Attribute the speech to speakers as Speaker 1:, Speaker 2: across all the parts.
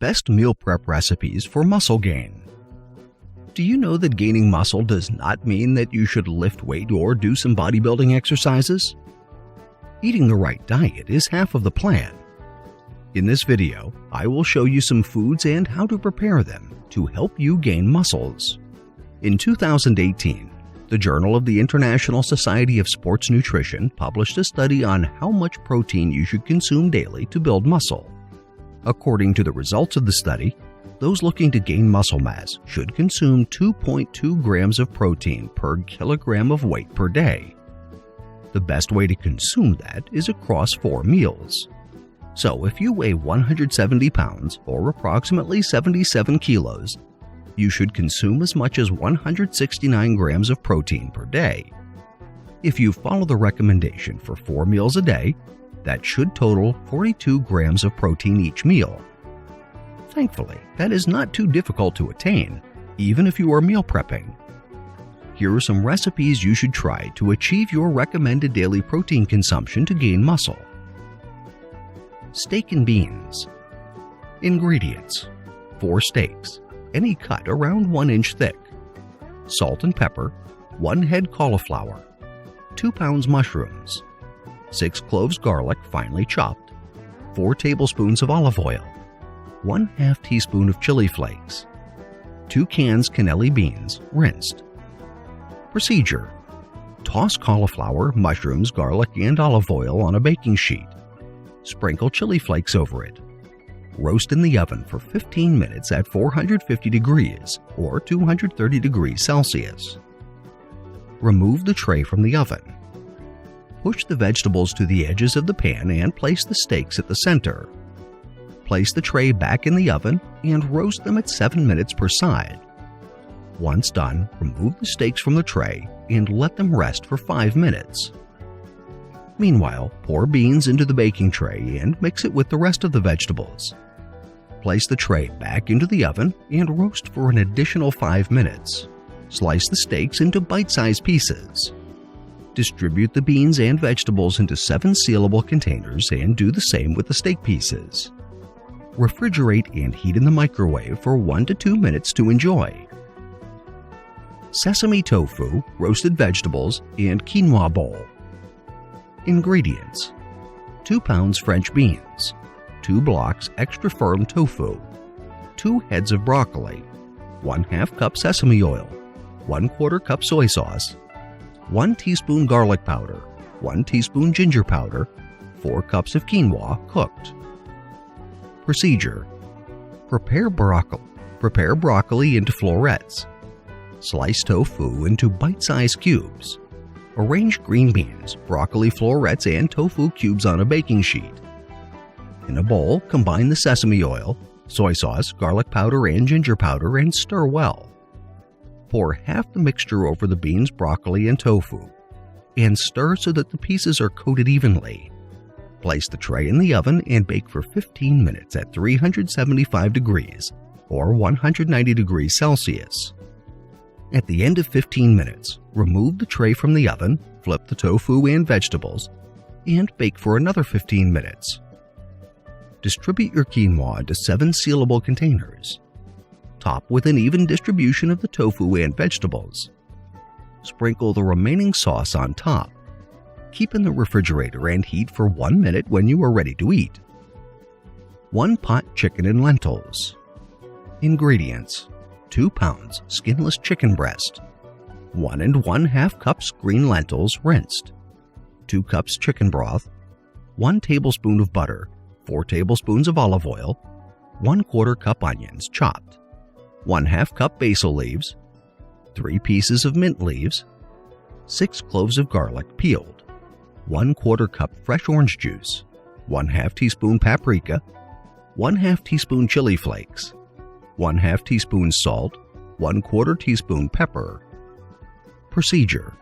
Speaker 1: Best meal prep recipes for muscle gain. Do you know that gaining muscle does not mean that you should lift weight or do some bodybuilding exercises? Eating the right diet is half of the plan. In this video, I will show you some foods and how to prepare them to help you gain muscles. In 2018, the Journal of the International Society of Sports Nutrition published a study on how much protein you should consume daily to build muscle. According to the results of the study, those looking to gain muscle mass should consume 2.2 grams of protein per kilogram of weight per day. The best way to consume that is across 4 meals. So if you weigh 170 pounds or approximately 77 kilos, you should consume as much as 169 grams of protein per day. If you follow the recommendation for 4 meals a day, that should total 42 grams of protein each meal. Thankfully, that is not too difficult to attain, even if you are meal prepping. Here are some recipes you should try to achieve your recommended daily protein consumption to gain muscle. Steak and beans. Ingredients: 4 steaks, any cut around 1 inch thick, salt and pepper, 1 head cauliflower, 2 pounds mushrooms, 6 cloves garlic finely chopped, 4 tablespoons of olive oil, 1/2 teaspoon of chili flakes, 2 cans cannelli beans rinsed. Procedure: toss cauliflower, mushrooms, garlic, and olive oil on a baking sheet. Sprinkle chili flakes over it. Roast in the oven for 15 minutes at 450 degrees or 230 degrees Celsius. Remove the tray from the oven. Push the vegetables to the edges of the pan and place the steaks at the center. Place the tray back in the oven and roast them at 7 minutes per side. Once done, remove the steaks from the tray and let them rest for 5 minutes. Meanwhile, pour beans into the baking tray and mix it with the rest of the vegetables. Place the tray back into the oven and roast for an additional 5 minutes. Slice the steaks into bite-sized pieces. Distribute the beans and vegetables into 7 sealable containers and do the same with the steak pieces. Refrigerate and heat in the microwave for 1 to 2 minutes to enjoy. Sesame tofu, roasted vegetables, and quinoa bowl. Ingredients: 2 pounds French beans, 2 blocks extra firm tofu, 2 heads of broccoli, 1/2 cup sesame oil, 1/4 cup soy sauce, 1 teaspoon garlic powder, 1 teaspoon ginger powder, 4 cups of quinoa cooked. Procedure: prepare broccoli into florets. Slice tofu into bite-sized cubes. Arrange green beans, broccoli florets, and tofu cubes on a baking sheet. In a bowl, combine the sesame oil, soy sauce, garlic powder, and ginger powder and stir well. Pour half the mixture over the beans, broccoli, and tofu, and stir so that the pieces are coated evenly. Place the tray in the oven and bake for 15 minutes at 375 degrees or 190 degrees Celsius. At the end of 15 minutes, remove the tray from the oven, flip the tofu and vegetables, and bake for another 15 minutes. Distribute your quinoa into 7 sealable containers. Top with an even distribution of the tofu and vegetables. Sprinkle the remaining sauce on top. Keep in the refrigerator and heat for 1 minute when you are ready to eat. 1 pot chicken and lentils. Ingredients: 2 pounds skinless chicken breast, 1 1/2 cups green lentils rinsed, 2 cups chicken broth, 1 tablespoon of butter, 4 tablespoons of olive oil, 1/4 cup onions chopped, 1/2 cup basil leaves, 3 pieces of mint leaves, 6 cloves of garlic peeled, 1/4 cup fresh orange juice, 1/2 teaspoon paprika, 1/2 teaspoon chili flakes, 1/2 teaspoon salt, 1/4 teaspoon pepper. Procedure: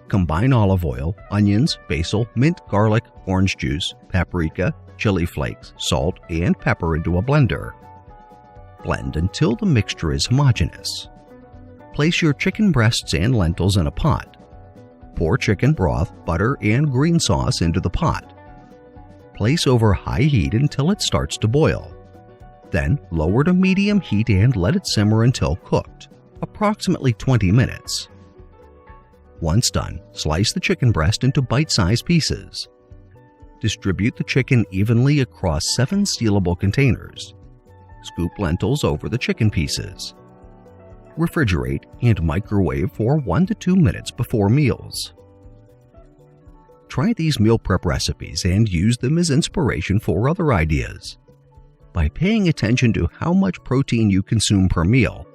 Speaker 1: combine olive oil, onions, basil, mint, garlic, orange juice, paprika, chili flakes, salt, and pepper into a blender. Blend until the mixture is homogeneous. Place your chicken breasts and lentils in a pot. Pour chicken broth, butter, and green sauce into the pot. Place over high heat until it starts to boil. Then lower to medium heat and let it simmer until cooked, approximately 20 minutes. Once done, slice the chicken breast into bite-sized pieces. Distribute the chicken evenly across 7 sealable containers. Scoop lentils over the chicken pieces. Refrigerate and microwave for 1 to 2 minutes before meals. Try these meal prep recipes and use them as inspiration for other ideas. By paying attention to how much protein you consume per meal,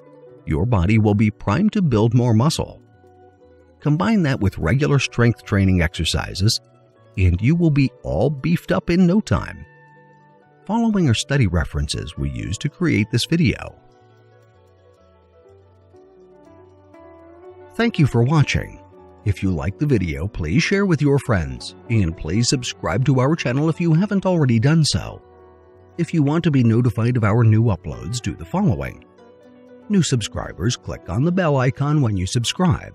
Speaker 1: your body will be primed to build more muscle. Combine that with regular strength training exercises, and you will be all beefed up in no time. Following are study references we used to create this video. Thank you for watching. If you liked the video, please share with your friends, and please subscribe to our channel if you haven't already done so. If you want to be notified of our new uploads, do the following. New subscribers, click on the bell icon when you subscribe.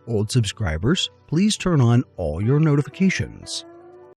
Speaker 1: Old subscribers, please turn on all your notifications.